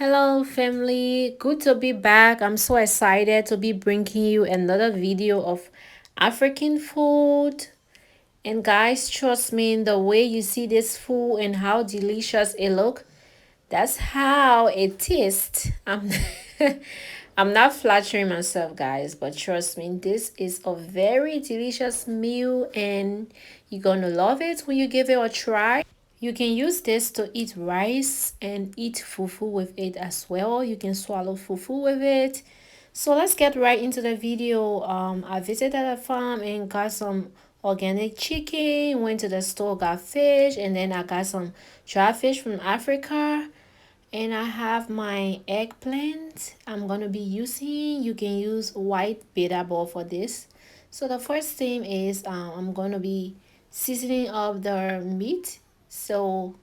Hello, family. Good to be back. I'm so excited to be bringing you another video of African food. And guys, trust me, the way you see this food and how delicious it look, that's how it tastes. I'm not flattering myself, guys, but trust me, this is a very delicious meal and you're gonna love it when you give it a try. You can use this to eat rice and eat fufu with it as well. You can swallow fufu with it. So let's get right into the video. I visited a farm and got some organic chicken, went to the store, got fish, and then I got some dry fish from Africa. And I have my eggplant I'm gonna be using. You can use white beta ball for this. So the first thing is I'm gonna be seasoning up the meat. So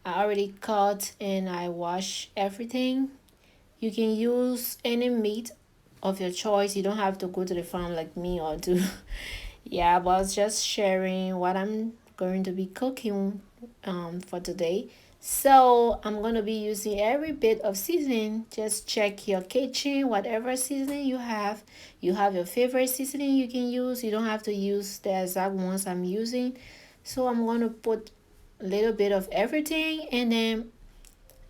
I already cut and I wash everything. You can use any meat of your choice. You don't have to go to the farm like me or do. Yeah, but I was just sharing what I'm going to be cooking for today. So I'm gonna be using every bit of seasoning. Just check your kitchen, whatever seasoning you have. You have your favorite seasoning you can use. You don't have to use the exact ones I'm using. So I'm gonna put a little bit of everything and then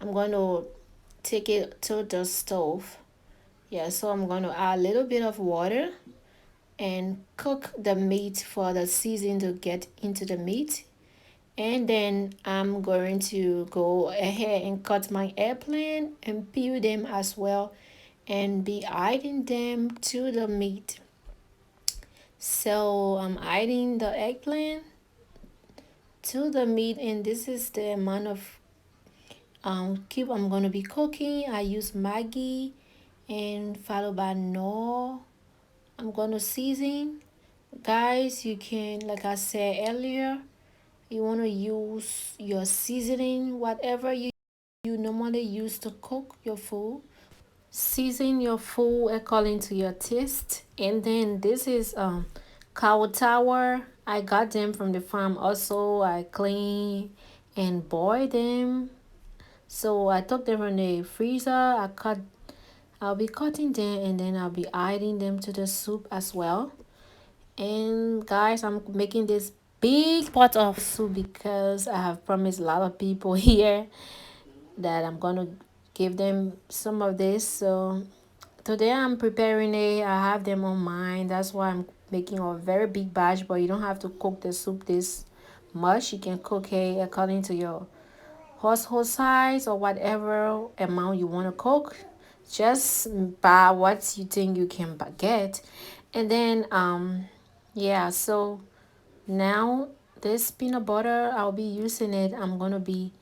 I'm gonna take it to the stove. Yeah, so I'm gonna add a little bit of water and cook the meat for the season to get into the meat. And then I'm going to go ahead and cut my eggplant and peel them as well and be adding them to the meat. So I'm adding the eggplant to the meat and this is the amount of cube I'm going to be cooking. I use Maggi and followed by no. I'm going to season. Guys, you can, like I said earlier, you want to use your seasoning, whatever you normally use to cook your food. Season your food according to your taste. And then this is cow tower. I got them from the farm also. I clean and boil them. So I took them from the freezer. I'll be cutting them and then I'll be adding them to the soup as well. And guys, I'm making this big pot of soup because I have promised a lot of people here that I'm gonna give them some of this. So today I'm preparing it. I have them on mine. That's why I'm making a very big batch, but you don't have to cook the soup this much. You can cook it according to your household size or whatever amount you want to cook. Just buy what you think you can get. And then yeah, so now this peanut butter I'll be using it. I'm gonna be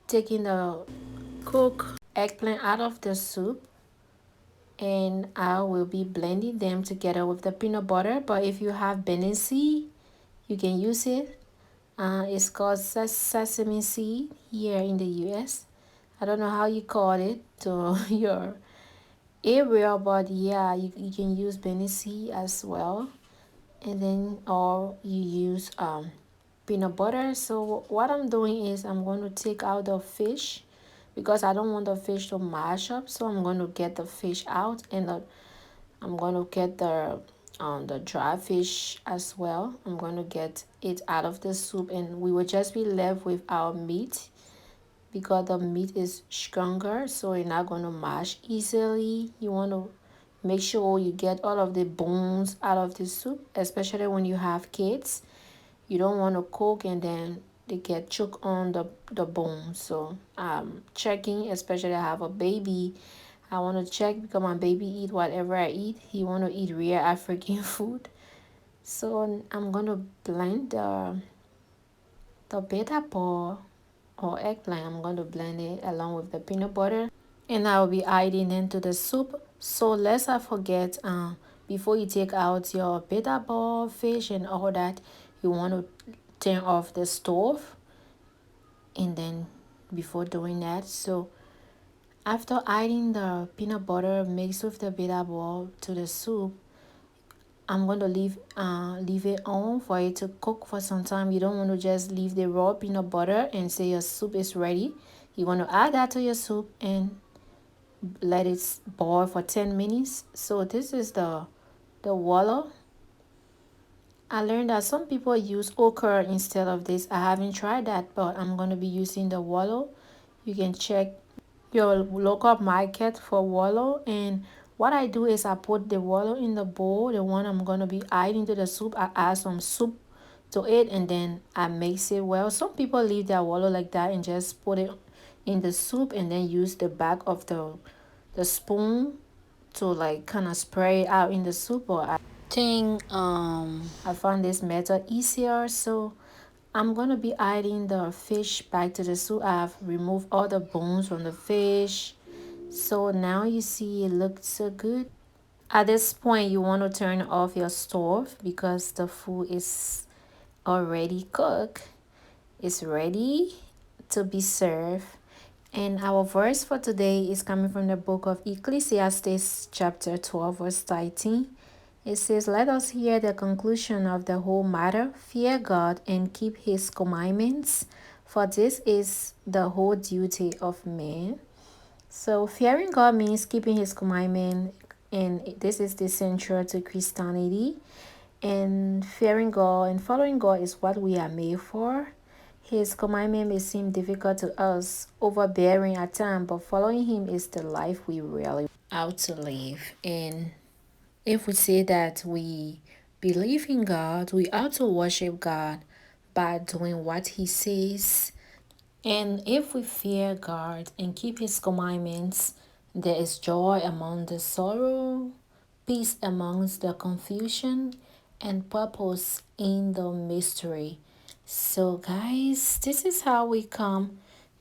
taking the cooked eggplant out of the soup and I will be blending them together with the peanut butter. But if you have Benin seed, you can use it. It's called sesame seed here in the US. I don't know how you call it to your area, but yeah, you can use Benin seed as well. And then or you use peanut butter. So what I'm doing is I'm going to take out the fish because I don't want the fish to mash up. So I'm going to get the fish out and I'm going to get the dry fish as well. I'm going to get it out of the soup and we will just be left with our meat because the meat is stronger, so you're not going to mash easily. You want to make sure you get all of the bones out of the soup, especially when you have kids. You don't want to cook and then they get choked on the bones. So checking, especially I have a baby, I want to check because my baby eat whatever I eat. He want to eat real African food. So I'm going to blend the beta ball or eggplant. I'm going to blend it along with the peanut butter and I will be adding into the soup. So let's not forget before you take out your beta ball fish and all that, you want to turn off the stove and then before doing that. So after adding the peanut butter mixed with the beta ball to the soup, I'm going to leave it on for it to cook for some time. You don't want to just leave the raw peanut butter and say your soup is ready. You want to add that to your soup and let it boil for 10 minutes. So this is the water. I learned that some people use okra instead of this. I haven't tried that, but I'm gonna be using the wallow. You can check your local market for wallow. And what I do is I put the wallow in the bowl, the one I'm gonna be adding to the soup. I add some soup to it and then I mix it well. Some people leave their wallow like that and just put it in the soup and then use the back of the spoon to like kind of spray it out in the soup. Or I think I found this method easier, so I'm gonna be adding the fish back to the soup. I've removed all the bones from the fish, so now you see it looks so good. At this point you want to turn off your stove because the food is already cooked. It's ready to be served. And our verse for today is coming from the book of Ecclesiastes, chapter 12, verse 13. It says, "Let us hear the conclusion of the whole matter. Fear God and keep his commandments, for this is the whole duty of man." So, fearing God means keeping his commandment, and this is the central to Christianity. And fearing God and following God is what we are made for. His commandment may seem difficult to us, overbearing at times, but following him is the life we really out to live. And if we say that we believe in God, we ought to worship God by doing what he says. And if we fear God and keep his commandments, there is joy among the sorrow, peace amongst the confusion, and purpose in the mystery. So guys, this is how we come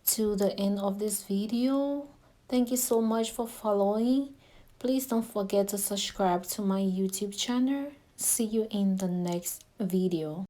to the end of this video. Thank you so much for following. Please don't forget to subscribe to my YouTube channel. See you in the next video.